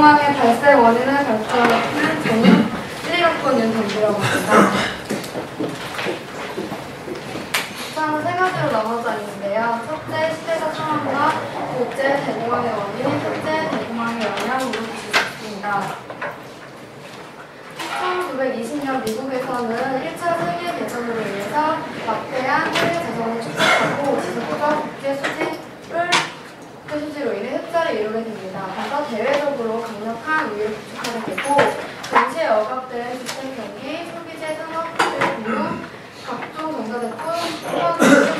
대공황의 발생 원인을 결정하는 전문 물리학권 윤정주라고 합니다. 우선 세 가지로 나눠져 있는데요. 첫째, 시대적 상황과 둘째, 대공황의 원인, 셋째, 대공황의 영향으로 볼 수 있습니다. 1920년 미국에서는 1차 세계 대전으로 인해서 막대한 세계 재정을 축적하고 지속적 국제 수지로 인해 흑자를 이루게 됩니다. 그래서 대외적으로 강력한 우위를 구축하게 되고 동시에 억압된 주택 경기, 소비재, 산업, 금융, 각종 전자제품,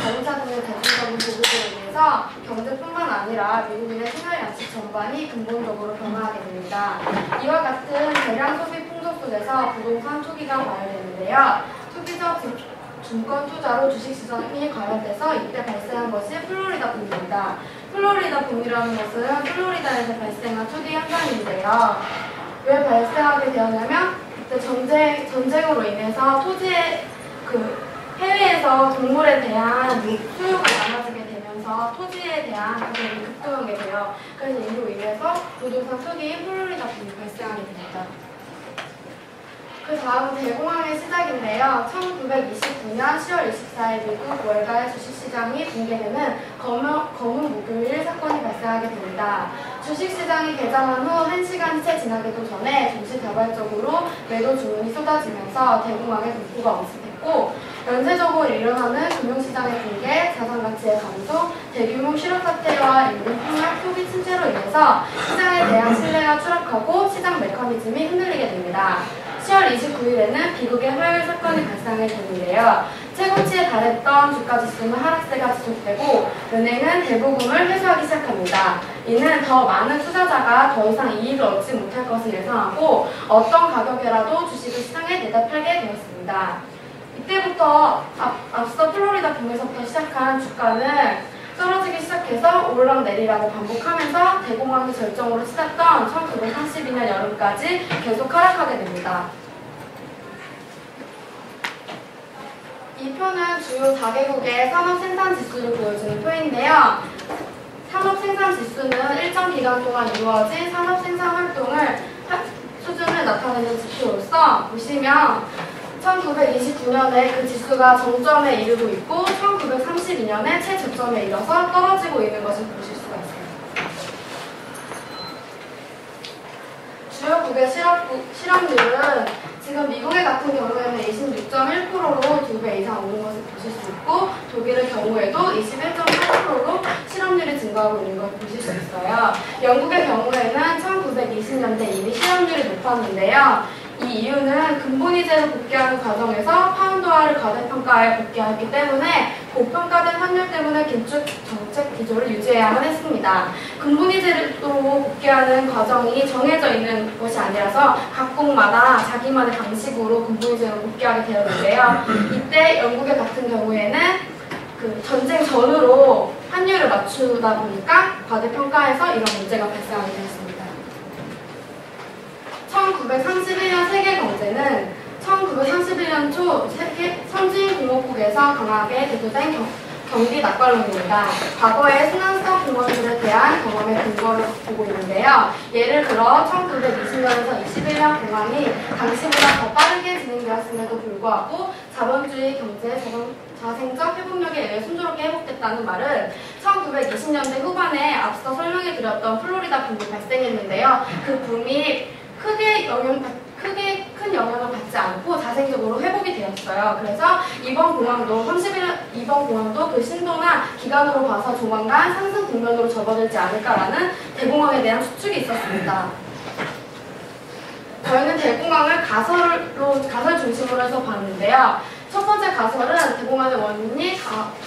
자동차 등의 대중적인 보급으로 인해서 경제뿐만 아니라 미국인의 생활 양식 전반이 근본적으로 변화하게 됩니다. 이와 같은 대량 소비 풍조 속에서 부동산 투기가 과열되는데요. 투기적 증권 투자로 주식시장이 과열돼서 이때 발생한 것이 플로리다 붐입니다. 플로리다 붐이라는 것은 플로리다에서 발생한 투기 현상인데요. 왜 발생하게 되었냐면 그때 전쟁으로 인해서 토지의 해외에서 동물에 대한 수요가 많아지게 되면서 토지에 대한 가격이 급등하게 돼요. 그래서 이로 인해서 부동산 투기인 플로리다 붐이 발생하게 됩니다. 그 다음 대공황의 시작인데요. 1929년 10월 24일 미국 월가의 주식시장이 붕괴되는 검은 목요일 사건이 발생하게 됩니다. 주식시장이 개장한 후 1시간이 채 지나기도 전에 동시다발적으로 매도 주문이 쏟아지면서 대공황의 분포가 엄습했고 연쇄적으로 일어나는 금융시장의 붕괴, 자산가치의 감소, 대규모 실업사태와 인민폭력, 소비 침체로 인해서 시장에 대한 신뢰가 추락하고 시장 메커니즘이 흔들리게 됩니다. 10월 29일에는 비극의 화요일 사건이 발생하게 되는데요. 최고치에 달했던 주가지수는 하락세가 지속되고 은행은 대부분을 회수하기 시작합니다. 이는 더 많은 투자자가 더 이상 이익을 얻지 못할 것을 예상하고 어떤 가격에라도 주식을 시장에 내다 팔게 되었습니다. 이때부터 앞서 플로리다 붐에서부터 시작한 주가는 떨어지기 시작해서 오르락내리락을 반복하면서 대공황이 절정으로 치닫던 1932년 여름까지 계속 하락하게 됩니다. 이 표는 주요 4개국의 산업생산지수를 보여주는 표인데요. 산업생산지수는 일정 기간 동안 이루어진 산업생산 수준을 나타내는 지표로서 보시면 1929년에 그 지수가 정점에 이르고 있고 1932년에 최저점에 이뤄서 떨어지고 있는 것을 보실 수가 있습니다. 주요국의 실업률은 지금 미국의 같은 경우에는 26.1%로 2배 이상 오른 것을 보실 수 있고 독일의 경우에도 21.8%로 실업률이 증가하고 있는 것을 보실 수 있어요. 영국의 경우에는 1920년대 이미 실업률이 높았는데요. 이 이유는 근본이제로 복귀하는 과정에서 파운드화를 과대평가에 복귀하기 때문에 고평가된 환율 때문에 긴축 정책 기조를 유지해야만 했습니다. 근본이제로 복귀하는 과정이 정해져 있는 것이 아니라서 각국마다 자기만의 방식으로 근본이제로 복귀하게 되었는데요. 이때 영국의 같은 경우에는 전쟁 전후로 환율을 맞추다 보니까 과대평가해서 이런 문제가 발생하게 되었습니다. 1931년 세계 경제는 1931년 초 세계 선진공업국에서 강하게 대두된 경기 낙관론입니다. 과거의 순환성 공원들에 대한 경험의 근거를 보고 있는데요. 예를 들어 1920년에서 21년 공황이 당시보다 더 빠르게 진행되었음에도 불구하고 자본주의 경제의 자생적 회복력에 의해 순조롭게 회복됐다는 말은 1920년대 후반에 앞서 설명해드렸던 플로리다 붐이 발생했는데요. 그 붐이 큰 영향을 받지 않고 자생적으로 회복이 되었어요. 그래서 이번 공황도 그 신도나 기간으로 봐서 조만간 상승 국면으로 접어들지 않을까라는 대공황에 대한 추측이 있었습니다. 저희는 대공황을 가설 중심으로 해서 봤는데요. 첫 번째 가설은 대공황의 원인이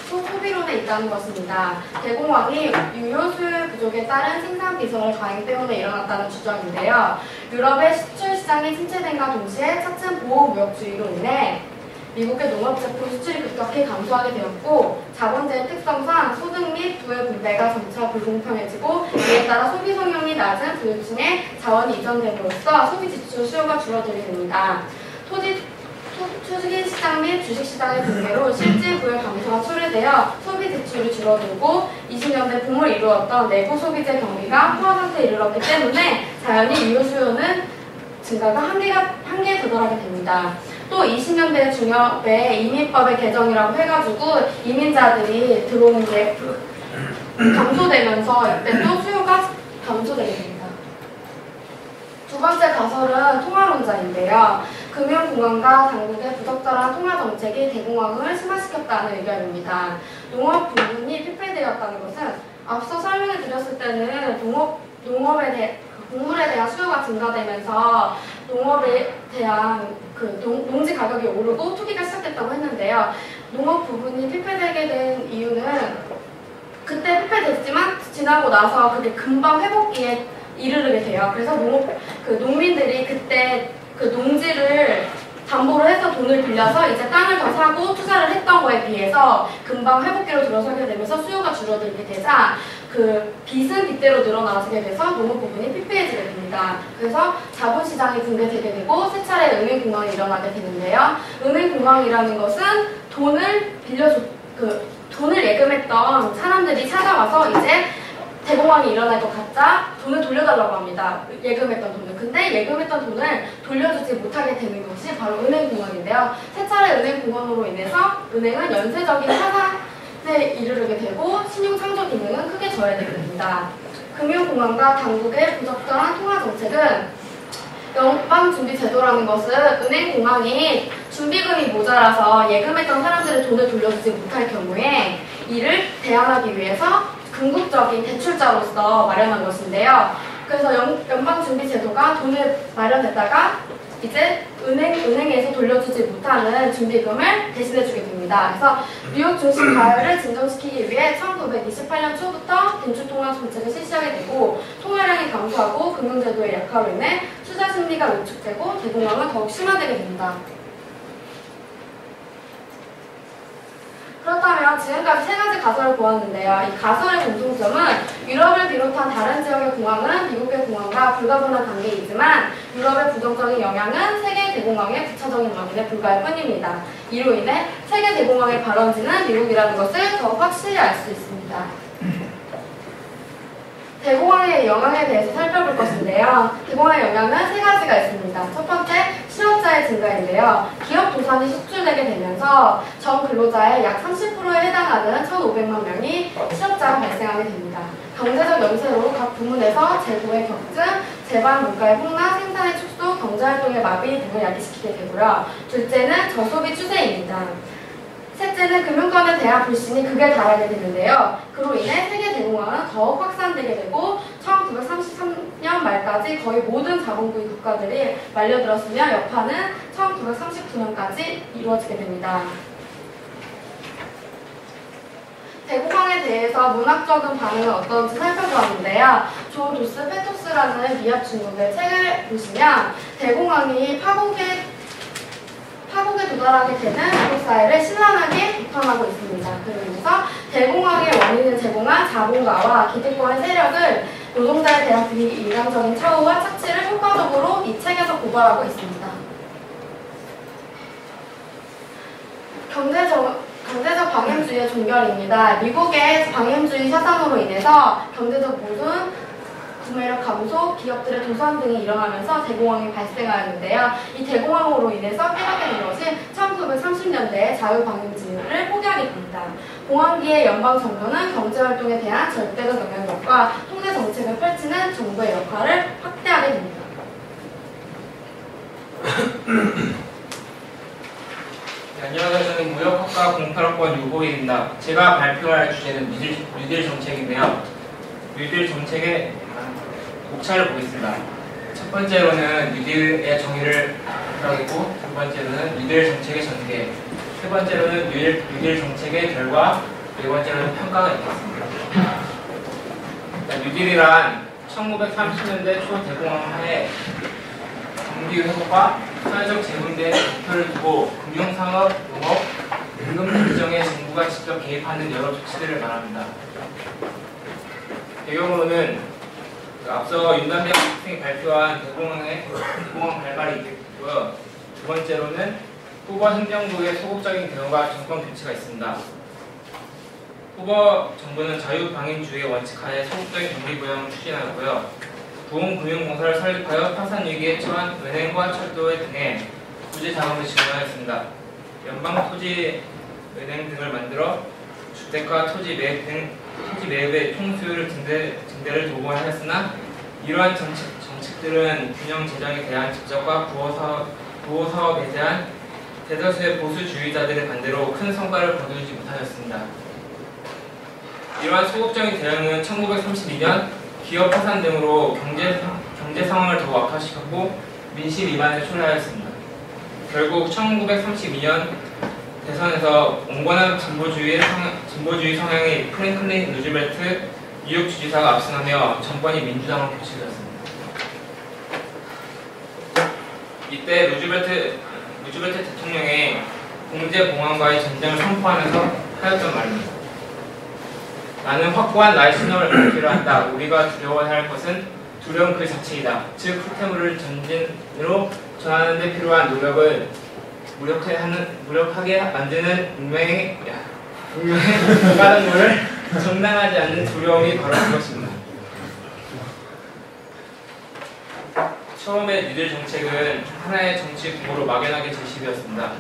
소비론에 있다는 것입니다. 대공황이 유효 수요의 부족에 따른 생산 비서의 과잉 때문에 일어났다는 주장인데요. 유럽의 수출 시장이 침체된과 동시에 차츰 보호무역주의로 인해 미국의 농업제품 수출이 급격히 감소하게 되었고 자본주의 특성상 소득 및 부의 분배가 점차 불공평해지고 이에 따라 소비 성향이 낮은 부유층에 자원이 이전됨으로써 소비 지출 수요가 줄어들게 됩니다. 투기시장 및 주식시장의 붕괴로 실질 부의 감소가 초래되어 소비 지출이 줄어들고 20년대 붐을 이루었던 내부 소비재 경기가 포화 상태에 이르렀기 때문에 자연히 유효 수요는 증가가 한계에 도달하게 됩니다. 또 20년대 중엽에 이민법의 개정이라고 해가지고 이민자들이 들어오는 게 감소되면서 이때 또 수요가 감소되게 됩니다. 두 번째 가설은 통화론자인데요. 금융공황과 당국의 부적절한 통화정책이 대공황을 심화시켰다는 의견입니다. 농업 부분이 피폐되었다는 것은 앞서 설명을 드렸을 때는 곡물에 대한 수요가 증가되면서 농업에 대한 농지 가격이 오르고 투기가 시작됐다고 했는데요. 농업 부분이 피폐되게 된 이유는 그때 피폐됐지만 지나고 나서 그게 금방 회복기에 이르게 돼요. 그래서 농민들이 그때 그 농지를 담보로 해서 돈을 빌려서 이제 땅을 더 사고 투자를 했던 거에 비해서 금방 회복기로 들어서게 되면서 수요가 줄어들게 되자 그 빚은 빚대로 늘어나게 돼서 농업 부분이 피폐해지게 됩니다. 그래서 자본시장이 붕괴되게 되고 세 차례 은행공황이 일어나게 되는데요. 은행공황이라는 것은 돈을 예금했던 사람들이 찾아와서 이제 대공황이 일어날 것 같자 돈을 돌려달라고 합니다. 예금했던 돈을. 근데 예금했던 돈을 돌려주지 못하게 되는 것이 바로 은행공황인데요. 세 차례 은행공황으로 인해서 은행은 연쇄적인 파산에 이르게 되고 신용창조 기능은 크게 저해되게 됩니다. 금융공황과 당국의 부적절한 통화정책은 연방준비제도라는 것은 은행공황이 준비금이 모자라서 예금했던 사람들의 돈을 돌려주지 못할 경우에 이를 대안하기 위해서 궁극적인 대출자로서 마련한 것인데요. 그래서 연방준비제도가 돈을 마련했다가 이제 은행에서 돌려주지 못하는 준비금을 대신해주게 됩니다. 그래서 뉴욕 중심 가율을 진정시키기 위해 1928년 초부터 긴축통화 정책을 실시하게 되고 통화량이 감소하고 금융제도의 약화로 인해 투자 심리가 위축되고 대공황은 더욱 심화되게 됩니다. 그렇다면 지금까지 세 가지 가설을 보았는데요. 이 가설의 공통점은 유럽을 비롯한 다른 지역의 공황은 미국의 공황과 불가분한 관계이지만 유럽의 부정적인 영향은 세계 대공황의 부차적인 원인에 불과할 뿐입니다. 이로 인해 세계 대공황의 발원지는 미국이라는 것을 더욱 확실히 알 수 있습니다. 대공황의 영향에 대해서 살펴볼 것인데요. 대공황의 영향은 세 가지가 있습니다. 첫 번째, 실업자의 증가인데요. 기업 도산이 수출되게 되면서 전 근로자의 약 30%에 해당하는 1,500만 명이 실업자가 발생하게 됩니다. 경제적 연쇄로 각 부문에서 재고의 격증, 재반 물가의 폭락, 생산의 축소, 경제활동의 마비 등을 야기시키게 되고요. 둘째는 저소비 추세입니다. 셋째는 금융권에 대한 불신이 극에 달하게 되는데요. 그로 인해 세계 대공황은 더욱 확산되게 되고 1933년 말까지 거의 모든 자본주의 국가들이 말려들었으며 여파는 1939년까지 이루어지게 됩니다. 대공황에 대해서 문학적인 반응은 어떤지 살펴보았는데요. 존 도스 페토스라는 미합 중국의 책을 보시면 대공황이 파국에 도달하게 되는 미국 사회를 신랄하게 비판하고 있습니다. 그러면서 대공황의 원인을 제공한 자본가와 기득권의 세력을 노동자에 대한 비인간적인 처우와 착취를 효과적으로 이 책에서 고발하고 있습니다. 경제적 방임주의의 종결입니다. 미국의 방임주의 사상으로 인해서 경제적 모순, 구매력 감소, 기업들의 도산 등이 일어나면서 대공황이 발생하였는데요. 이 대공황으로 인해서 깨닫게 된 것이 1930년대에 자유방임주의를 포기하게 됩니다. 공황기의 연방정부는 경제활동에 대한 절대적 영향력과 통제정책을 펼치는 정부의 역할을 확대하게 됩니다. 네, 안녕하세요. 저는 무역학과 08학번 유보희입니다. 제가 발표할 주제는 뉴딜 정책인데요. 뉴딜 정책의 목차를 보겠습니다. 첫 번째로는 뉴딜의 정의를 하겠고, 두 번째로는 뉴딜 정책의 전개, 세 번째로는 뉴딜 정책의 결과, 네 번째로는 평가가 있겠습니다. 뉴딜이란 1930년대 초 대공황 하에 경기 회복과 사회적 재분배의 목표를 두고 금융산업, 농업, 임금 결정에 정부가 직접 개입하는 여러 조치들을 말합니다. 배경으로는 앞서 윤단비 학생이 발표한 대공황 발발이 있겠고요. 두 번째로는 후보 행정부의 소극적인 대응과 정권 교체가 있습니다. 후보 정부는 자유방임주의 원칙하에 소극적인 경기부양을 추진하였고요. 부흥금융공사를 설립하여 파산 위기에 처한 은행과 철도 등에 부지 자금을 지원하였습니다. 연방토지은행 등을 만들어 주택과 토지 매입의 총수요를 증대를 도모하였으나 이러한 정책들은 균형 재정에 대한 직접과 부호 사업에 대한 대다수의 보수주의자들의 반대로 큰 성과를 거두지 못하였습니다. 이러한 소극적인 대응은 1932년 기업 파산 등으로 경제 상황을 더 악화시켰고 민심 이반을 초래하였습니다. 결국 1932년 대선에서 온건한 진보주의 성향의 프랭클린 루즈벨트 뉴욕 주지사가 압승하며 정권이 민주당으로 교체되었습니다. 이때 루즈벨트 대통령의 공제공황과의 전쟁을 선포하면서 하였던 말입니다. 나는 확고한 나의 신념을 밝히려 한다. 우리가 두려워해야 할 것은 두려움 그 자체이다. 즉 후퇴물을 전진으로 전하는 데 필요한 노력을 무력하게 만드는 운명의 까닭물을 정당하지 않는 두려움이 바로 그것입니다. 처음에 뉴딜 정책은 하나의 정치 구호로 막연하게 제시되었습니다.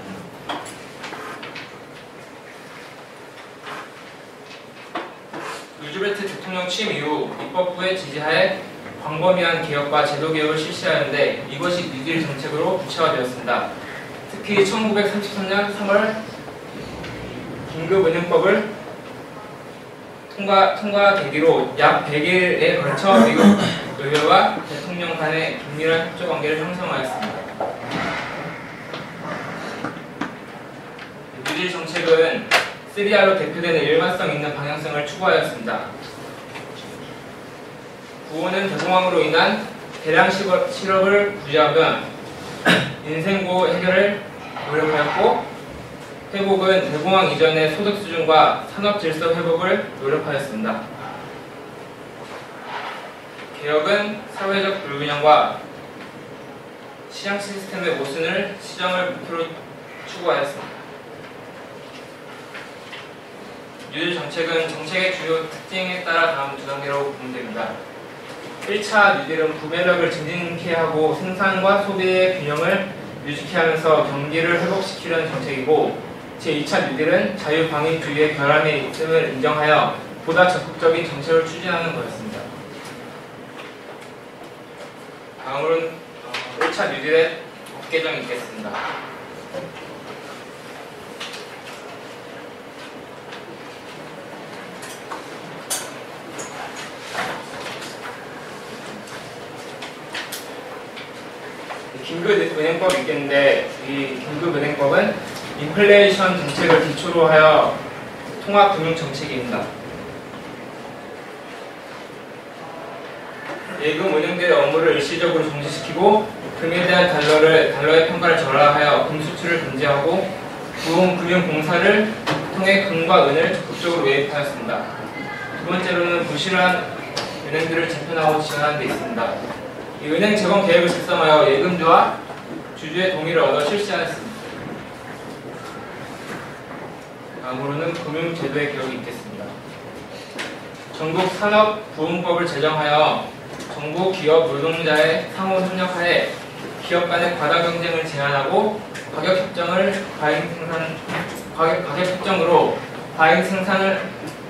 루즈벨트 대통령 취임 이후 입법부의 지지하에 광범위한 개혁과 제도 개혁을 실시하였는데 이것이 뉴딜 정책으로 구체화되었습니다. 특히 1933년 3월 긴급은행법을 통과되기로 약 100일에 걸쳐 미국 의회와 대통령 간의 긴밀한 협조 관계를 형성하였습니다. 뉴딜 정책은 3R로 대표되는 일관성 있는 방향성을 추구하였습니다. 구호는 대공황으로 인한 대량 실업을 부지하며 인생고 해결을 노력하였고, 회복은 대공황 이전의 소득 수준과 산업 질서 회복을 노력하였습니다. 개혁은 사회적 불균형과 시장 시스템의 모순을 시정을 목표로 추구하였습니다. 뉴딜 정책은 정책의 주요 특징에 따라 다음 두 단계로 구분됩니다. 1차 뉴딜은 구매력을 증진케 하고 생산과 소비의 균형을 유지케 하면서 경기를 회복시키려는 정책이고, 제2차 뉴딜은 자유방임주의의 결함이 있음을 인정하여 보다 적극적인 정책을 추진하는 것이었습니다. 다음으로는 1차 뉴딜의 법 개정이 있겠습니다. 긴급은행법이 있겠는데, 이 긴급은행법은 인플레이션 정책을 기초로 하여 통합금융정책입니다. 예금 은행들의 업무를 일시적으로 중지시키고 금에 대한 달러의 평가를 절하하여 금수출을 금지하고 부흥금융공사를 통해 금과 은을 적극적으로 매입하였습니다. 두 번째로는 부실한 은행들을 재편하고 지원하는 데 있습니다. 이 은행 재건 계획을 작성하여 예금주와 주주의 동의를 얻어 실시하였습니다. 다음으로는 금융제도의 개혁이 있겠습니다. 전국 산업부흥법을 제정하여 정부, 기업, 노동자의 상호 협력하에 기업 간의 과다 경쟁을 제한하고 가격협정으로 과잉 생산을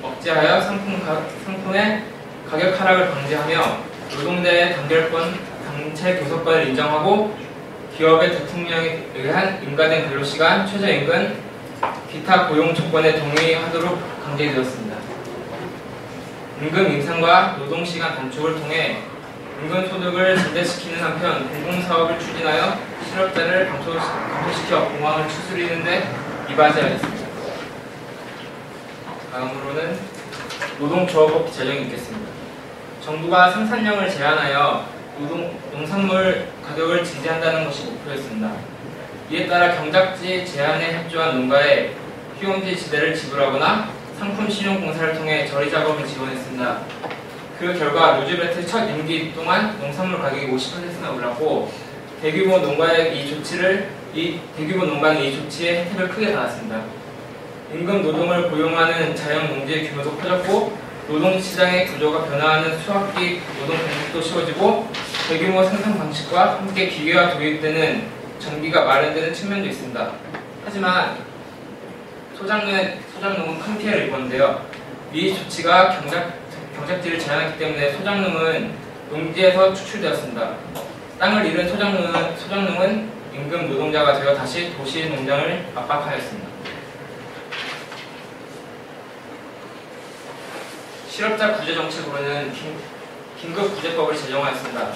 억제하여 상품의 가격 하락을 방지하며 노동자의 단체 교섭권을 인정하고 기업의 대통령에 의한 임가된 근로시간, 최저임금, 기타 고용 조건에 동의하도록 강제되었습니다. 임금 인상과 노동시간 단축을 통해 임금소득을 증대시키는 한편 공공사업을 추진하여 실업자를 감소시켜 공황을 추스리는 데 이바지하였습니다. 다음으로는 노동조합법 제정이 있겠습니다. 정부가 생산량을 제한하여 농산물 가격을 지지한다는 것이 목표였습니다. 이에 따라 경작지 제한에 협조한 농가에 휴용지 지대를 지불하거나 상품 신용 공사를 통해 저리 작업을 지원했습니다. 그 결과 루즈벨트 첫 임기 동안 농산물 가격이 50%나 올랐고, 대규모 농가의 이 조치를 이 대규모 농가는 이 조치에 혜택을 크게 받았습니다. 임금 노동을 고용하는 자영농지의 규모도 커졌고 노동시장의 구조가 변화하는 수학기 노동 공급도 쉬워지고 대규모 생산 방식과 함께 기계가 도입되는 전기가 마련되는 측면도 있습니다. 하지만 소작농은 큰 피해를 입었는데요. 이 조치가 경작지를 제한했기 때문에 소작농은 농지에서 추출되었습니다. 땅을 잃은 소작농은 임금 노동자가 되어 다시 도시 농장을 압박하였습니다. 실업자 구제 정책으로는 긴급구제법을 제정하였습니다.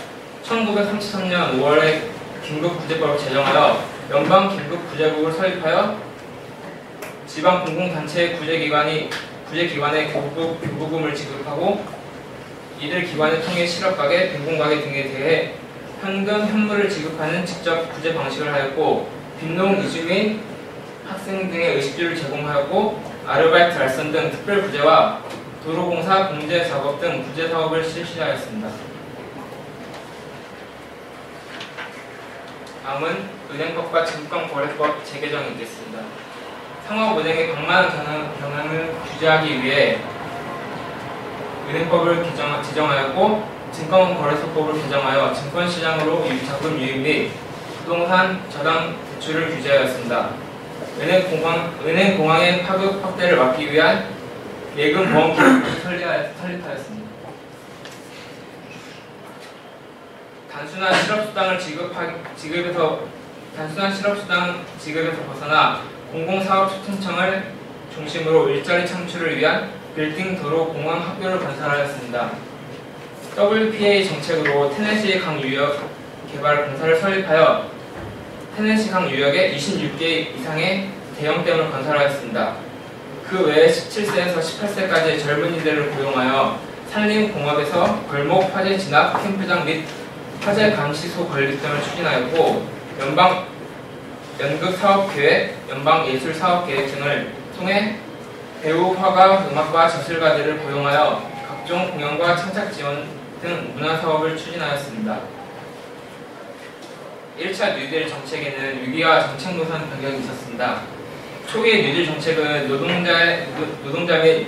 1933년 5월에 긴급구제법을 제정하여 연방긴급구제국을 설립하여 지방 공공단체의 구제기관에 교부금을 지급하고 이들 기관을 통해 실업가계, 빈곤가계 등에 대해 현금, 현물을 지급하는 직접 구제 방식을 하였고 빈농, 이주민, 학생 등의 의식주를 제공하였고 아르바이트, 알선 등 특별구제와 도로공사, 공제작업 등 구제사업을 실시하였습니다. 다음은 은행법과 증권거래법 재개정이 있겠습니다. 상업은행의 방만한 경향을 규제하기 위해 은행법을 제정하였고 증권거래소법을 개정하여 증권시장으로 자금 유입 및 부동산 저당 대출을 규제하였습니다. 은행공항의 파급 확대를 막기 위한 예금보험기업을 설립하였습니다. 단순한 실업수당 지급에서 벗어나 공공사업촉진청을 중심으로 일자리 창출을 위한 빌딩, 도로, 공항, 학교를 건설하였습니다. WPA 정책으로 테네시 강 유역 개발 공사를 설립하여 테네시 강 유역에 26개 이상의 대형댐을 건설하였습니다. 그 외에 17세에서 18세까지의 젊은이들을 고용하여 산림공업에서 골목, 화재 진압, 캠프장 및 화재 감시소 건립 등을 추진하였고 연극사업계획, 연방예술사업계획 등을 통해 배우, 화가, 음악가, 저술가들을 고용하여 각종 공연과 창작 지원 등 문화사업을 추진하였습니다. 1차 뉴딜 정책에는 위기와 정책 노선 변경이 있었습니다. 초기의 뉴딜 정책은 노동자 및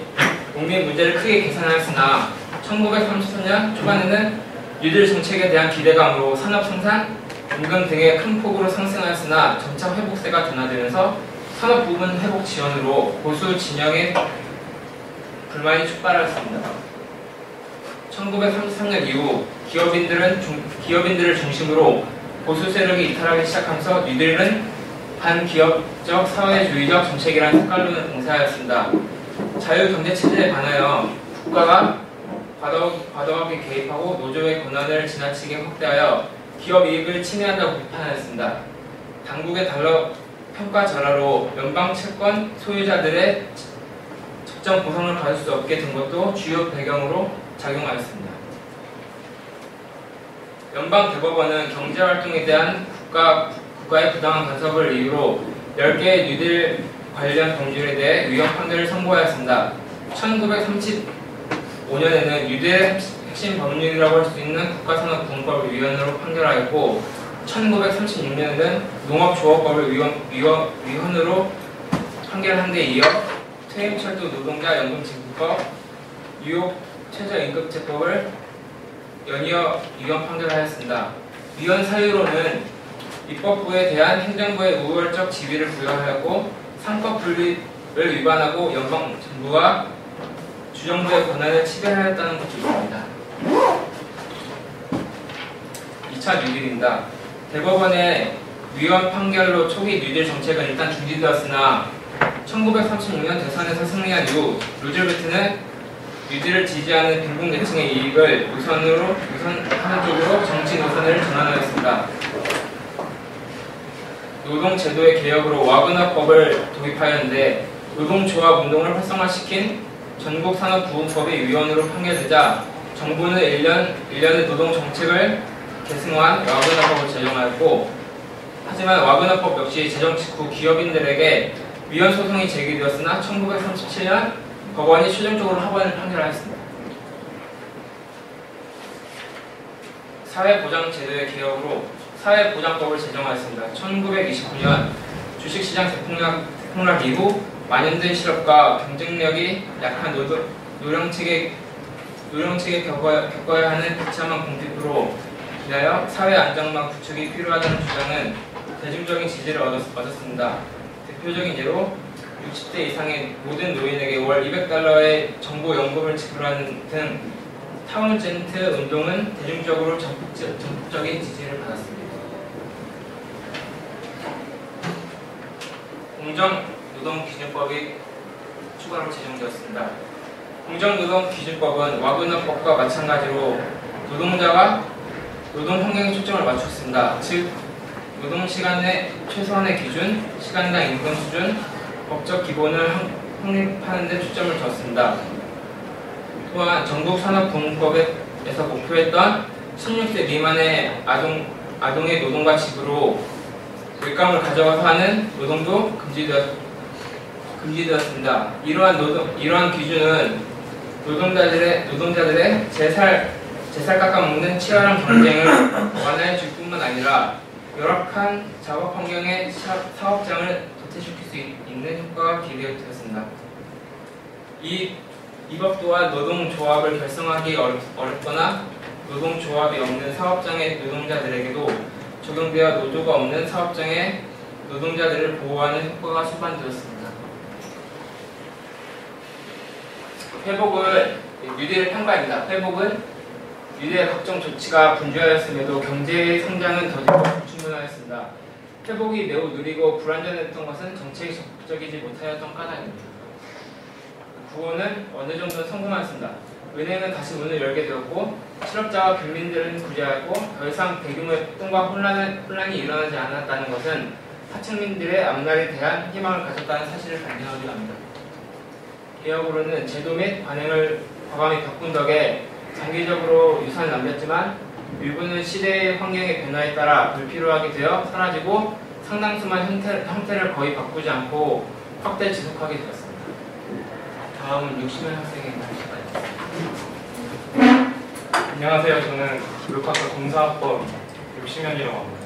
농민 문제를 크게 개선하였으나 1933년 초반에는 뉴딜 정책에 대한 기대감으로 산업 생산, 임금 등의 큰 폭으로 상승하였으나 점차 회복세가 둔화되면서 산업 부분 회복 지원으로 보수 진영의 불만이 촉발하였습니다. 1933년 이후 기업인들을 중심으로 보수 세력이 이탈하기 시작하면서 뉴딜은 반기업적 사회주의적 정책이라는 색깔로는 봉쇄하였습니다. 자유경제체제에 반하여 국가가 과도하게 개입하고 노조의 권한을 지나치게 확대하여 기업 이익을 침해한다고 비판하였습니다. 당국의 평가 절하로 연방 채권 소유자들의 적정 보상을 받을 수 없게 된 것도 주요 배경으로 작용하였습니다. 연방대법원은 경제활동에 대한 국가의 부당한 간섭을 이유로 10개의 뉴딜 관련 법률에 대해 위헌 판결을 선고하였습니다. 1935년에는 뉴딜의 핵심 법률이라고 할 수 있는 국가산업부흥법을 위헌으로 판결하였고 1936년에는 농업조업법을 위헌으로 판결한 데 이어 퇴임철도 노동자 연금지급법, 뉴욕 최저임금제법을 연이어 위헌 판결하였습니다. 위헌 사유로는 입법부에 대한 행정부의 우월적 지위를 부여하였고 상법 분립을 위반하고 연방 정부와 주정부의 권한을 침해하였다는 것도 있습니다. 2차 뉴딜입니다. 대법원의 위헌 판결로 초기 뉴딜 정책은 일단 중지되었으나 1936년 대선에서 승리한 이후 루즈벨트는 뉴딜을 지지하는 빈곤계층의 이익을 우선하는 쪽으로 정치 노선을 전환하였습니다. 노동제도의 개혁으로 와그너법을 도입하였는데 노동조합 운동을 활성화시킨 전국산업부흥법이 위헌으로 판결되자 정부는 1년의 노동정책을 계승한 와그너법을 제정하였고 하지만 와그너법 역시 제정 직후 기업인들에게 위헌 소송이 제기되었으나 1937년 법원이 최종적으로 합헌을 판결하였습니다. 사회보장제도의 개혁으로 사회보장법을 제정하였습니다. 1929년 주식시장 대폭락 이후 만연된 실업과 경쟁력이 약한 노령층에 겪어야 하는 비참한 공핍으로 인하여 사회 안정망 구축이 필요하다는 주장은 대중적인 지지를 얻었습니다. 대표적인 예로 60대 이상의 모든 노인에게 월 200달러의 정보연금을 지불하는 등 타운젠트 운동은 대중적으로 전폭적인 지지를 받았습니다. 공정노동기준법이 추가로 제정되었습니다. 공정노동기준법은 와그너법과 마찬가지로 노동자가 노동 환경에 초점을 맞췄습니다. 즉, 노동시간의 최소한의 기준, 시간당 임금 수준, 법적 기본을 확립하는 데 초점을 두었습니다. 또한 전국산업부문법에서 목표했던 16세 미만의 아동의 노동과 집으로 일감을 가져가서 하는 노동도 금지되었습니다. 이러한 기준은 노동자들의 제살 깎아먹는 치열한 경쟁을 완화해 줄 뿐만 아니라 열악한 작업 환경의 사업장을 도태시킬 수 있는 효과가 기대되었습니다. 이 법 또한 노동조합을 결성하기 어렵거나 노동조합이 없는 사업장의 노동자들에게도 적용되어 노조가 없는 사업장의 노동자들을 보호하는 효과가 수반되었습니다. 회복은 뉴딜 평가입니다. 회복은 뉴딜의 각종 조치가 분주하였음에도 경제 성장은 더디고 불충분하였습니다. 회복이 매우 느리고 불안전했던 것은 정책이 적극적이지 못하였던 까닭입니다. 구호는 어느 정도는 성공하였습니다. 은행은 다시 문을 열게 되었고 실업자와 빈민들은 구제하였고 더 이상 대규모의 폭동과 혼란이 일어나지 않았다는 것은 하층민들의 앞날에 대한 희망을 가졌다는 사실을 반증하기도 합니다. 개혁으로는 제도 및 관행을 과감히 바꾼 덕에 장기적으로 유산을 남겼지만 일부는 시대의 환경의 변화에 따라 불필요하게 되어 사라지고 상당수만 형태를 거의 바꾸지 않고 확대 지속하게 되었습니다. 다음은 60년 학생의 말씀입니다. 안녕하세요. 저는 교육학과 공사학번 60년이라고 합니다.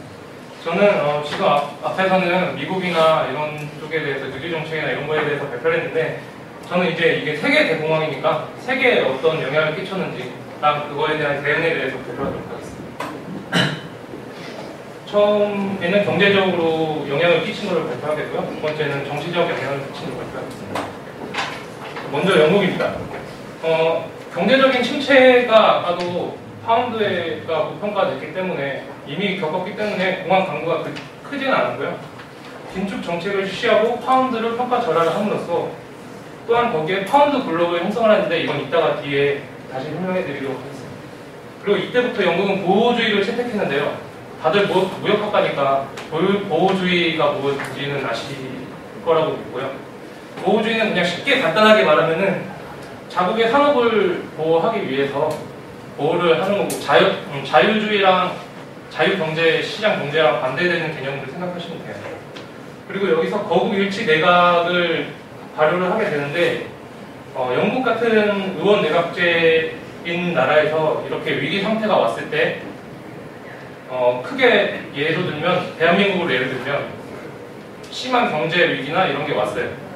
저는 지금 앞에서는 미국이나 이런 쪽에 대해서 뉴딜 정책이나 이런 거에 대해서 발표를 했는데 저는 이제 이게 세계 대공황이니까 세계에 어떤 영향을 끼쳤는지 그거에 대한 대응에 대해서 발표하도록 하겠습니다. 처음에는 경제적으로 영향을 끼친 것을 발표하겠고요. 두 번째는 정치적 영향을 끼친 것을 발표하겠습니다. 먼저 영국입니다. 경제적인 침체가 아까도 파운드가 고평가됐기 때문에 이미 겪었기 때문에 공황 강도가 크지는 않았고요. 긴축 정책을 실시하고 파운드를 평가 절하를 함으로써 또한 거기에 파운드 블록을 형성을 하는데 이건 이따가 뒤에 다시 설명해 드리도록 하겠습니다. 그리고 이때부터 영국은 보호주의를 채택했는데요. 다들 무역학과니까 보호주의가 무엇인지는 아실 거라고 믿고요. 보호주의는 그냥 쉽게 간단하게 말하면은 자국의 산업을 보호하기 위해서 보호를 하는 거고 자유주의랑 자유경제, 시장경제랑 반대되는 개념으로 생각하시면 돼요. 그리고 여기서 거국일치 내각을 발효를 하게 되는데 영국 같은 의원 내각제인 나라에서 이렇게 위기 상태가 왔을 때 크게 예로 들면 대한민국으로 예를 들면 심한 경제 위기나 이런 게 왔어요.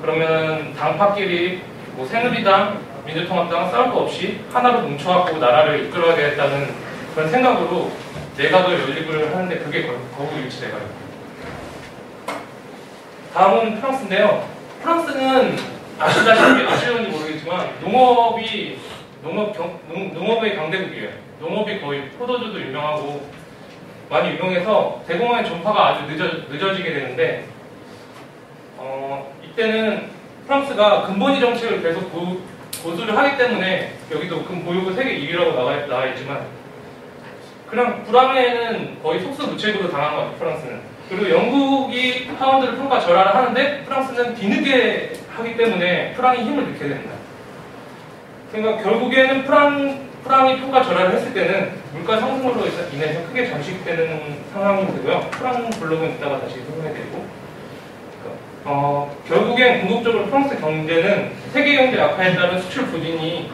그러면 당파끼리 뭐 새누리당, 민주통합당 싸울 거 없이 하나로 뭉쳐갖고 나라를 이끌어야겠다는 그런 생각으로 내각을 연립을 하는데 그게 거국일치 내각입니다. 다음은 프랑스인데요. 프랑스는 아시는지 모르겠지만 농업의 강대국이에요. 농업이 거의 포도주도 유명하고 많이 유명해서 대공황의 전파가 아주 늦어지게 되는데 이때는 프랑스가 근본위 정책을 계속 고수를 하기 때문에 여기도 보유고 세계 2위라고 나와 있지만 그냥 불황에는 거의 속수무책으로 당한 것 같아요. 프랑스는. 그리고 영국이 파운드를 평가 절하를 하는데 프랑스는 뒤늦게 하기 때문에 프랑이 힘을 잃게 됩니다. 그러니까 결국에는 프랑이 평가 절하를 했을 때는 물가 상승으로 인해서 크게 잠식되는 상황이 되고요. 프랑 블록은 이따가 다시 설명해드리고 결국엔 궁극적으로 프랑스 경제는 세계 경제 악화에 따른 수출 부진이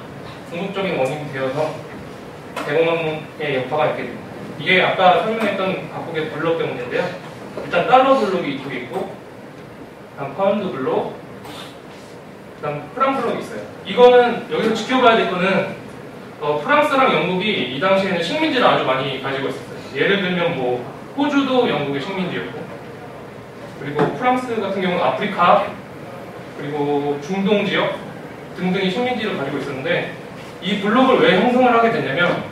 궁극적인 원인이 되어서 대공황의 여파가 있게 됩니다. 이게 아까 설명했던 각국의 블록 때문인데요. 일단 달러 블록이 이쪽에 있고, 그다음 파운드 블록, 그다음 프랑 블록이 있어요. 이거는 여기서 지켜봐야 될 거는 프랑스랑 영국이 이 당시에는 식민지를 아주 많이 가지고 있었어요. 예를 들면 뭐 호주도 영국의 식민지였고, 그리고 프랑스 같은 경우는 아프리카, 그리고 중동 지역 등등의 식민지를 가지고 있었는데, 이 블록을 왜 형성을 하게 됐냐면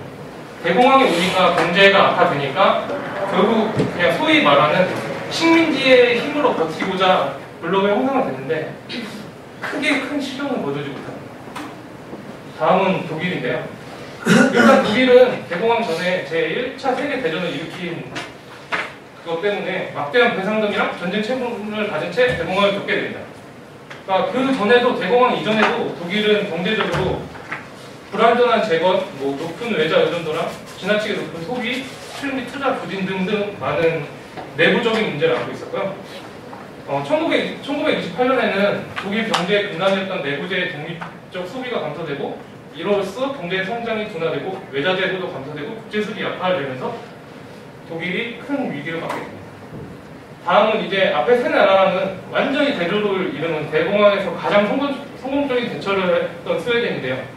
대공황이 오니까 경제가 악화되니까 결국 그냥 소위 말하는 식민지의 힘으로 버티고자 블록을 형성을 됐는데 크게 큰 실현을 거두지 못합니다. 다음은 독일인데요. 일단 독일은 대공황 전에 제1차 세계대전을 일으킨 그것 때문에 막대한 배상금이랑 전쟁 채무를 가진 채 대공황을 겪게 됩니다. 그러니까 그 전에도 대공황 이전에도 독일은 경제적으로 불안전한 재건, 뭐 높은 외자 의존도랑 지나치게 높은 소비, 수출 및 투자 부진 등등 많은 내부적인 문제를 안고 있었고요. 1928년에는 독일 경제의 근간이었던 내부재의 독립적 소비가 감소되고, 이로써 경제 성장이 둔화되고 외자재고도 감소되고 국제수지 약화되면서 독일이 큰 위기를 맞게 됩니다. 다음은 이제 앞에 세 나라랑은 완전히 대조를 이루는 대공황에서 가장 성공적인 대처를 했던 스웨덴인데요.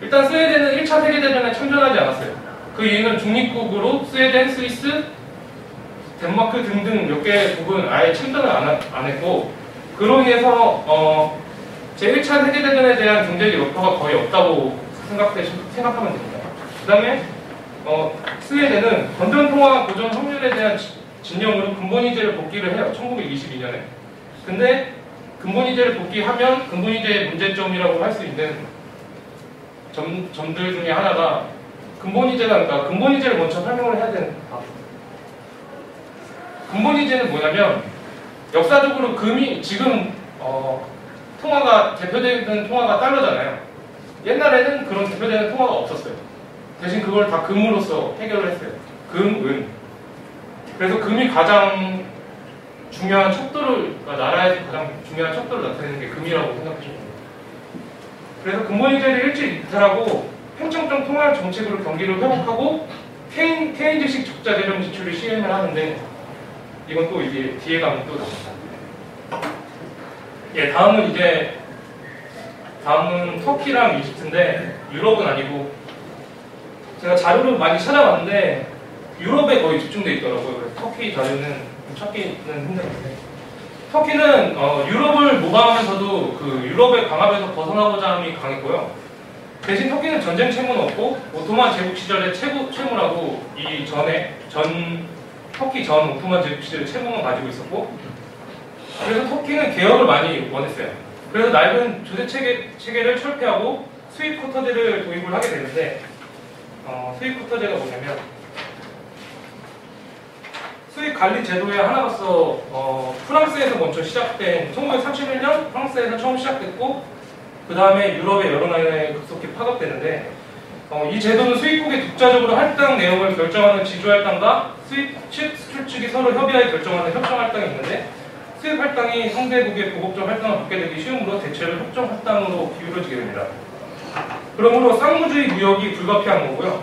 일단 스웨덴은 1차 세계대전에 참전하지 않았어요. 그 이유는 중립국으로 스웨덴, 스위스, 덴마크 등등 몇 개의 국은 아예 참전을 안 했고, 그로 인해서 제1차 세계대전에 대한 경제적 여파가 거의 없다고 생각하면 됩니다. 그 다음에 스웨덴은 건전통화 고전 확률에 대한 진영으로 근본이자를 복귀를 해요. 1922년에. 근데 근본이자를 복귀하면 근본이자의 문제점이라고 할 수 있는 점들 중에 하나가 그러니까 근본이자를 먼저 설명을 해야 되는. 근본이자는 뭐냐면 역사적으로 금이 지금 통화가 대표되는 통화가 달러잖아요. 옛날에는 그런 대표되는 통화가 없었어요. 대신 그걸 다 금으로써 해결을 했어요. 금, 은. 그래서 금이 가장 중요한 그러니까 나라에서 가장 중요한 척도를 나타내는 게 금이라고 생각해 줍니다. 그래서 근본이자를 일찍 이탈하고 행정적 통화 정책으로 경기를 회복하고 케인즈식 적자 재정 지출을 시행을 하는데, 이건 또 이게 뒤에 가면 또 나옵니다. 예, 다음은 터키랑 이집트인데 유럽은 아니고, 제가 자료를 많이 찾아봤는데 유럽에 거의 집중돼 있더라고요. 그래서 터키 자료는 찾기는 힘들었는데, 터키는 유럽을 모방하면서도 그 유럽의 강압에서 벗어나고자 함이 강했고요. 대신 터키는 전쟁 채무는 없고 오토만 제국 시절의 채무라고 터키 전 오토만 제국 시절의 채무만 가지고 있었고, 그래서 터키는 개혁을 많이 원했어요. 그래서 낡은 조세 체계를 철폐하고 수입 쿼터제를 도입을 하게 되는데, 수입 쿼터제가 뭐냐면 수입 관리 제도의 하나로서 프랑스에서 먼저 시작된 1931년 프랑스에서 처음 시작됐고, 그 다음에 유럽의 여러 나라에 급속히 파급되는데, 이 제도는 수입국이 독자적으로 할당 내용을 결정하는 지주할당과 수출 측이 서로 협의하여 결정하는 협정할당이 있는데, 수입 할당이 상대국의 보복적 할당을 받게 되기 쉬우므로 대체로 협정 할당으로 기울어지게 됩니다. 그러므로 쌍무주의 무역이 불가피한 거고요.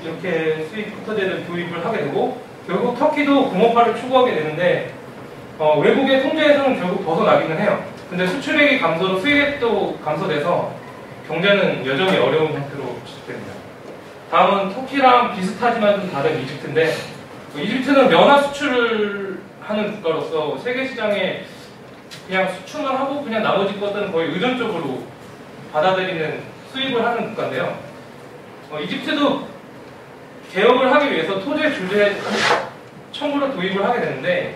이렇게 수입 쿼터제를 도입을 하게 되고, 결국 터키도 공업화를 추구하게 되는데, 외국의 통제에서는 결국 벗어나기는 해요. 근데 수출액이 감소로 수입액도 감소돼서 경제는 여전히 어려운 상태로 지속됩니다. 다음은 터키랑 비슷하지만 좀 다른 이집트인데, 이집트는 면화 수출을 하는 국가로서 세계 시장에 그냥 수출만 하고 그냥 나머지 것들은 거의 의존적으로 받아들이는 수입을 하는 국가인데요. 이집트도 개혁을 하기 위해서 토지 조제 청구를 도입을 하게 되는데,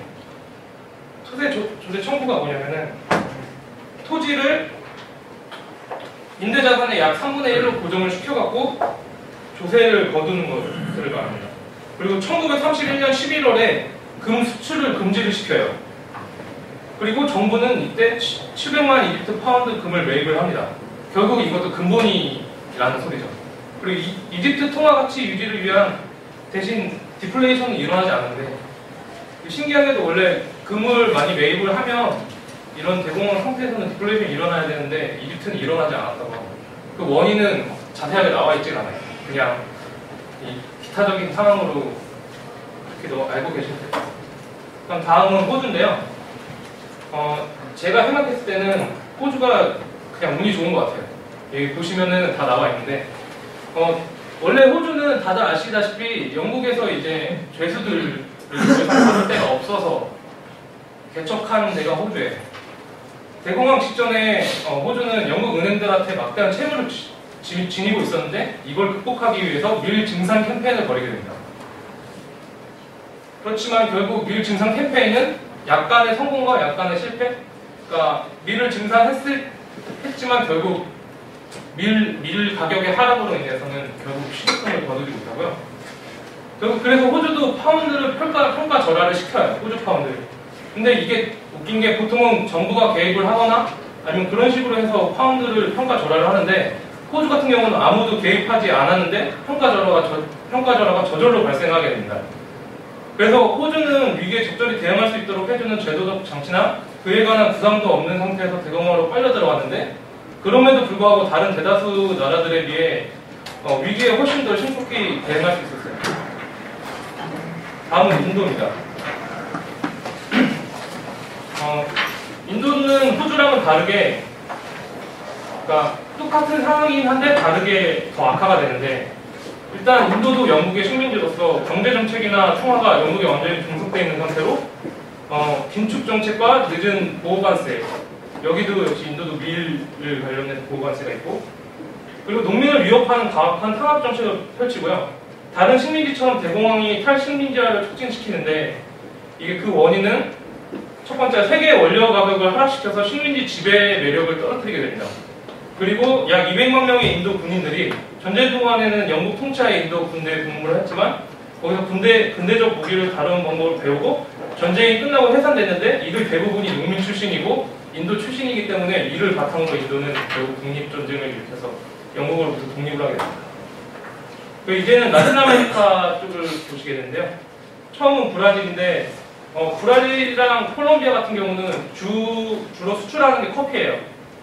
토지 조제 청구가 뭐냐면은 토지를 임대자산의 약 3분의 1로 고정을 시켜갖고 조세를 거두는 것들을 말합니다. 그리고 1931년 11월에 금 수출을 금지를 시켜요. 그리고 정부는 이때 700만 이집트 파운드 금을 매입을 합니다. 결국 이것도 근본이라는 소리죠. 그리고 이집트 통화 가치 유지를 위한 대신 디플레이션은 일어나지 않는데, 신기하게도 원래 금을 많이 매입을 하면 이런 대공황 상태에서는 디플레이션이 일어나야 되는데 이집트는 일어나지 않았다고 하고, 그 원인은 자세하게 나와 있질 않아요. 그냥 기타적인 상황으로 이렇게 알고 계실 거예요. 그럼 다음은 호주인데요. 제가 생각했을 때는 호주가 그냥 운이 좋은 것 같아요. 여기 보시면은 다 나와 있는데, 원래 호주는 다들 아시다시피 영국에서 이제 죄수들을 그럴 데가 없어서 개척한 데가 호주예요. 대공황 직전에 호주는 영국 은행들한테 막대한 채무를 지니고 있었는데 이걸 극복하기 위해서 밀 증산 캠페인을 벌이게 됩니다. 그렇지만 결국 밀 증산 캠페인은 약간의 성공과 약간의 실패? 그러니까 밀을 증산했지만 결국 밀 가격의 하락으로 인해서는 결국 실효성을 거두지 못하고요. 결국 그래서 호주도 파운드를 평가절하를 시켜요. 호주 파운드를. 근데 이게 웃긴 게 보통은 정부가 개입을 하거나 아니면 그런 식으로 해서 파운드를 평가절하를 하는데 호주 같은 경우는 아무도 개입하지 않았는데 평가절하가 저절로 발생하게 됩니다. 그래서 호주는 위기에 적절히 대응할 수 있도록 해주는 제도적 장치나 그에 관한 부담도 없는 상태에서 대공황으로 빨려 들어갔는데 그럼에도 불구하고 다른 대다수 나라들에 비해 위기에 훨씬 더 신속히 대응할 수 있었어요. 다음은 인도입니다. 인도는 호주랑은 다르게, 그러니까 똑같은 상황이긴 한데 다르게 더 악화가 되는데, 일단 인도도 영국의 식민지로서 경제정책이나 통화가 영국에 완전히 종속되어 있는 상태로 긴축정책과 늦은 보호관세, 여기도 역시 인도도 밀을 관련된 보호관세가 있고, 그리고 농민을 위협하는 가혹한 탄압정책을 펼치고요. 다른 식민지처럼 대공황이 탈식민지화를 촉진시키는데 이게 그 원인은 첫 번째 세계 원료 가격을 하락시켜서 식민지 지배의 매력을 떨어뜨리게 됩니다. 그리고 약 200만 명의 인도 군인들이 전쟁 동안에는 영국 통치하에 인도 군대에 복무를 했지만 거기서 근대적 무기를 다루는 방법을 배우고 전쟁이 끝나고 해산됐는데 이들 대부분이 농민 출신이고 인도 출신이기 때문에 이를 바탕으로 인도는 결국 독립전쟁을 일으켜서 영국으로부터 독립을 하게 됩니다. 이제는 라틴 아메리카 쪽을 보시게 되는데요. 처음은 브라질인데 브라질이랑 콜롬비아 같은 경우는 주로 수출하는 게 커피예요.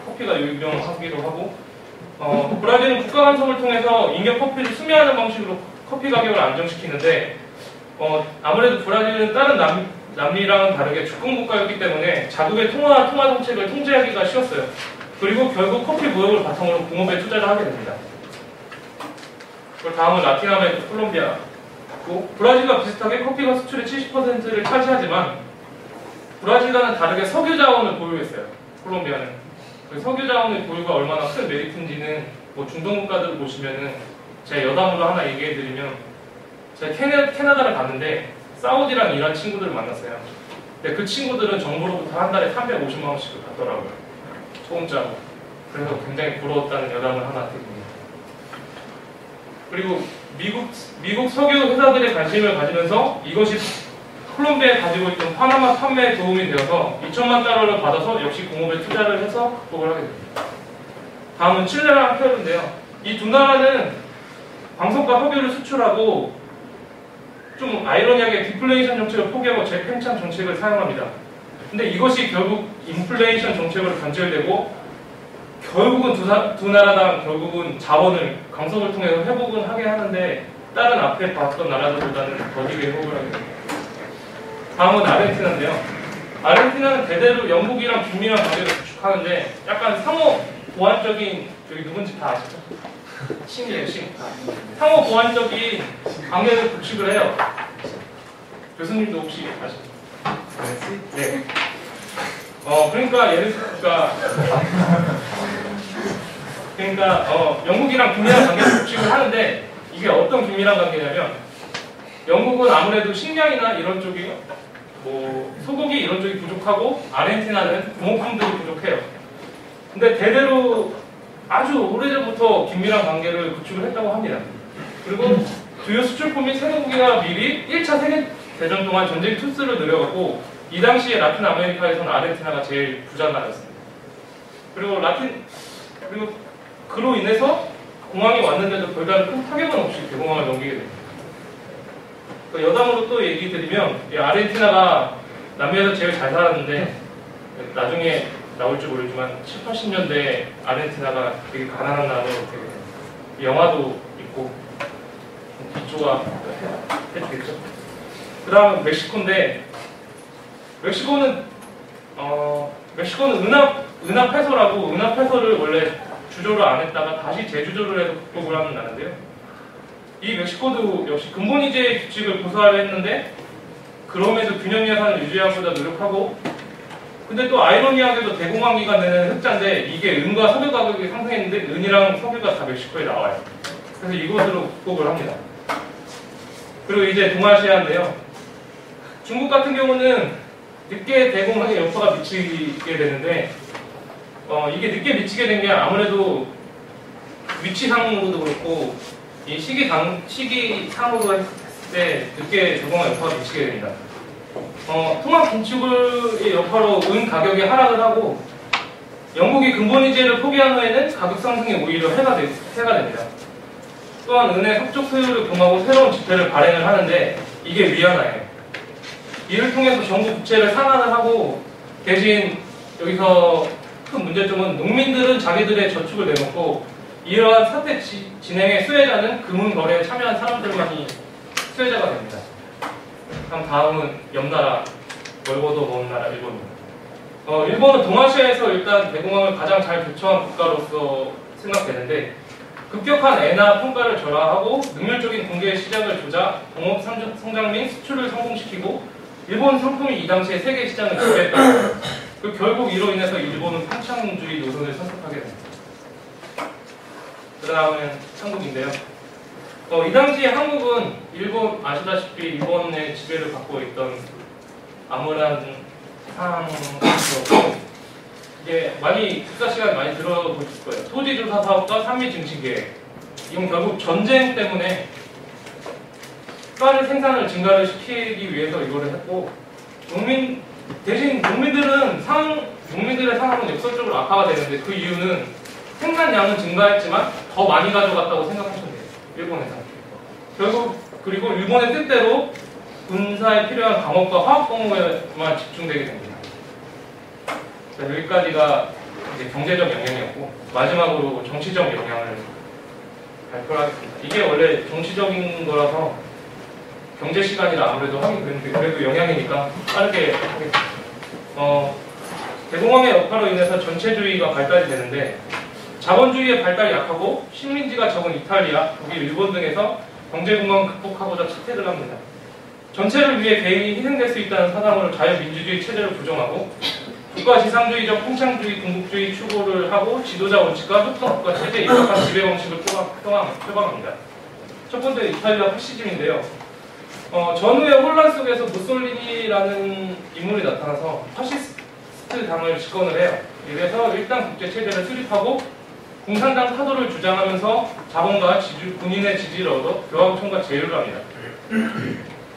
커피가 유명하기도 하고 브라질은 국가 간섭을 통해서 인력 커피를 수매하는 방식으로 커피 가격을 안정시키는데 아무래도 브라질은 다른 남미랑은 다르게 주권국가였기 때문에 자국의 통화 정책을 통제하기가 쉬웠어요. 그리고 결국 커피 무역을 바탕으로 공업에 투자를 하게 됩니다. 그리고 다음은 라틴 아메리카 콜롬비아. 브라질과 비슷하게 커피가 수출의 70%를 차지하지만 브라질과는 다르게 석유 자원을 보유했어요. 콜롬비아는. 석유 자원의 보유가 얼마나 큰 메리트인지는 중동 국가들을 보시면은 제가 여담으로 하나 얘기해드리면 제가 캐나다를 갔는데 사우디랑 이란 친구들을 만났어요. 근데 그 친구들은 정부로부터 한 달에 350만 원씩을 받더라고요. 소음자로. 그래서 굉장히 부러웠다는 여담을 하나 드립니다. 그리고 미국 석유 회사들의 관심을 가지면서 이것이 콜롬비아에 가지고 있던 파나마 판매에 도움이 되어서 2천만 달러를 받아서 역시 공업에 투자를 해서 극복을 하게 됩니다. 다음은 칠레랑 페루인데요. 이 두 나라는 광석과 석유를 수출하고 좀 아이러니하게 디플레이션 정책을 포기하고 재팽창 정책을 사용합니다. 근데 이것이 결국 인플레이션 정책으로 변질되고 결국은 두 나라당 결국은 자원을 광석을 통해서 회복은 하게 하는데 다른 앞에 봤던 나라들보다는 더디게 회복을 하게 됩니다. 다음은 아르헨티나인데요. 아르헨티나는 대대로 영국이랑 긴밀한 관계를 구축하는데 약간 상호 보완적인, 여기 누군지 다 아시죠? 신이에요, 신. 상호 보완적인 관계를 구축을 해요. 교수님도 혹시 아시죠? 네. 그러니까 영국이랑 긴밀한 관계를 구축을 하는데 이게 어떤 긴밀한 관계냐면 영국은 아무래도 식량이나 이런 쪽이 소고기 이런 쪽이 부족하고 아르헨티나는 공업품들이 부족해요. 근데 대대로 아주 오래전부터 긴밀한 관계를 구축을 했다고 합니다. 그리고 주요 수출품인 쇠고기와 밀이 1차 세계대전 동안 전쟁 투스를 늘려갔고 이 당시에 라틴 아메리카에서는 아르헨티나가 제일 부자 나라였습니다. 그리고 그로 인해서 공황이 왔는데도 별다른 큰 타격은 없이 대공황을 넘기게 됩니다. 여담으로 또 얘기 드리면 아르헨티나가 남미에서 제일 잘 살았는데 나중에 나올지 모르지만 7, 80년대에 아르헨티나가 되게 가난한 나라로 되게 영화도 있고 이쪽가 해주겠죠. 그 다음은 멕시코인데, 멕시코는 은하폐서라고, 은하폐서를 원래 주조를 안 했다가 다시 재주조를 해서 극복을 하는 나라인데요. 이 멕시코도 역시 근본이제 규칙을 고수하려 했는데, 그럼에도 균형 예산을 유지하고자 노력하고, 근데 또 아이러니하게도 대공황기가 내는 흑자인데, 이게 은과 석유 가격이 상승했는데 은이랑 석유가 다 멕시코에 나와요. 그래서 이것으로 극복을 합니다. 그리고 이제 동아시아인데요. 중국 같은 경우는 늦게 대공황의 여파가 미치게 되는데, 이게 늦게 미치게 된 게 아무래도 위치상으로도 그렇고, 이 시기상으로 했을 때 늦게 대공황 여파가 미치게 됩니다. 통합 긴축의 여파로 은 가격이 하락을 하고, 영국이 근본이제를 포기한 후에는 가격 상승이 오히려 해가 됩니다. 또한 은의 석적 소유를 금하고 새로운 지폐를 발행을 하는데, 이게 위안화예요. 이를 통해서 정부 부채를 상환을 하고, 대신 여기서 큰 문제점은 농민들은 자기들의 저축을 내놓고, 이러한 사태 진행의 수혜자는 금융 거래에 참여한 사람들만이 수혜자가 됩니다. 그럼 다음은 옆나라, 멀고도 먼 나라 일본입니다. 일본은 동아시아에서 일단 대공황을 가장 잘 대처한 국가로서 생각되는데, 급격한 엔화 평가를 절하하고 능률적인 공개 시장을 조작, 공업 성장 및 수출을 성공시키고 일본 상품이 이 당시에 세계 시장을 지배했다. 결국 이로 인해서 일본은 판창주의 노선을 선택하게 됩니다. 그 다음은 한국인데요. 이 당시에 한국은 아시다시피 일본의 지배를 받고 있던 암울한 상황이었고, 이게 국사 시간 많이 들어보실 거예요. 토지조사 사업과 산미증식계획. 이건 결국 전쟁 때문에 쌀을 생산을 증가를 시키기 위해서 이거를 했고, 대신 농민들의 상황은 역설적으로 악화가 되는데, 그 이유는 생산량은 증가했지만 더 많이 가져갔다고 생각하시면 돼요. 일본에서. 그리고 일본의 뜻대로 군사에 필요한 강업과 화학공업에만 집중되게 됩니다. 자, 여기까지가 이제 경제적 영향이었고, 마지막으로 정치적 영향을 발표하겠습니다. 이게 원래 정치적인 거라서 경제 시간이라 아무래도 하긴 그랬는데, 그래도 영향이니까 빠르게 하겠습니다. 대공황의 여파로 인해서 전체주의가 발달이 되는데, 자본주의의 발달이 약하고 식민지가 적은 이탈리아, 독일, 일본 등에서 경제공황을 극복하고자 채택을 합니다. 전체를 위해 개인이 희생될 수 있다는 사상으로 자유민주주의 체제를 부정하고, 국가지상주의적 통창주의, 군국주의 추구를 하고, 지도자 원칙과 협동국가 체제에 입각한 지배방식을 표방합니다. 첫 번째 이탈리아 파시즘인데요. 전후의 혼란 속에서 무솔리니라는 인물이 나타나서 파시스트 당을 집권을 해요. 이래서 일단 국제체제를 수립하고 공산당 타도를 주장하면서 자본과 군인의 지지를 얻어 교황청과 제휴를 합니다.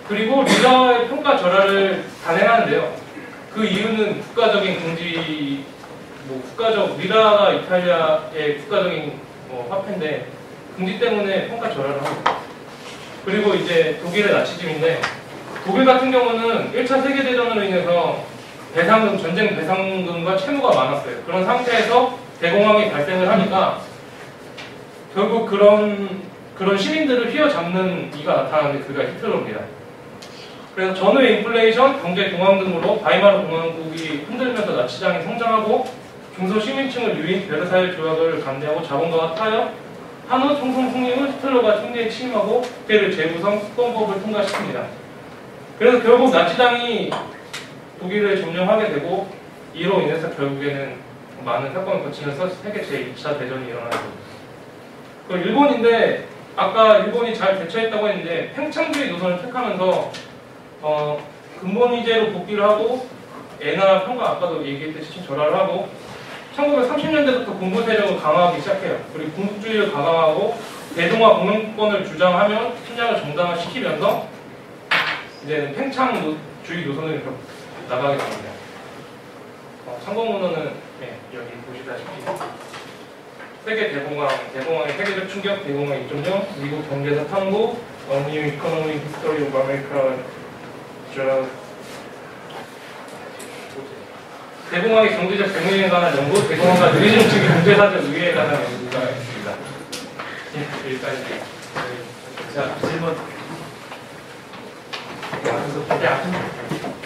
그리고 리라의 평가 절하를 단행하는데요. 그 이유는 리라가 이탈리아의 국가적인 화폐인데, 금지 때문에 평가 절하를 합니다. 그리고 이제 독일의 나치즘인데, 독일 같은 경우는 1차 세계대전으로 인해서 전쟁 배상금과 채무가 많았어요. 그런 상태에서 대공황이 발생을 하니까 결국 그런 시민들을 휘어잡는 이가 나타나는데, 그가 히틀러입니다. 그래서 전후의 인플레이션, 경제 공황 등으로 바이마르 공화국이 흔들면서 나치당이 성장하고, 중소시민층을 유인 베르사유 조약을 감대하고 자본가가 타협, 한후 총성 승리 후 히틀러가 총리에 취임하고 국회를 재구성, 특검법을 통과시킵니다. 그래서 결국 나치당이 독일을 점령하게 되고, 이로 인해서 결국에는 많은 사건을 거치면서 세계 제2차 대전이 일어나게 됩니다. 그 일본인데, 아까 일본이 잘 대처했다고 했는데, 팽창주의 노선을 택하면서 근본위제로 복귀를 하고, 엔화 평가 아까도 얘기했듯이 절하를 하고, 1930년대부터 군부 세력을 강화하기 시작해요. 그리고 군국주의를 강화하고 대동아 공영권을 주장하며 침략을 정당화시키면서 이제는 팽창주의 노선을 나가게 됩니다. 참고문헌은 여기 보시다시피 세계 대공황의 세계적 충격, 대공황 2.0, 미국 경제사 탐구, New Economic History of America, 대공황의 경제적 병행에 관한 연구, 대공황과 느리정책의 경제사적 의의에 관한 연구가 있습니다. 여기까지. 자, 질문. 그래서 기대 안 해도 될까요?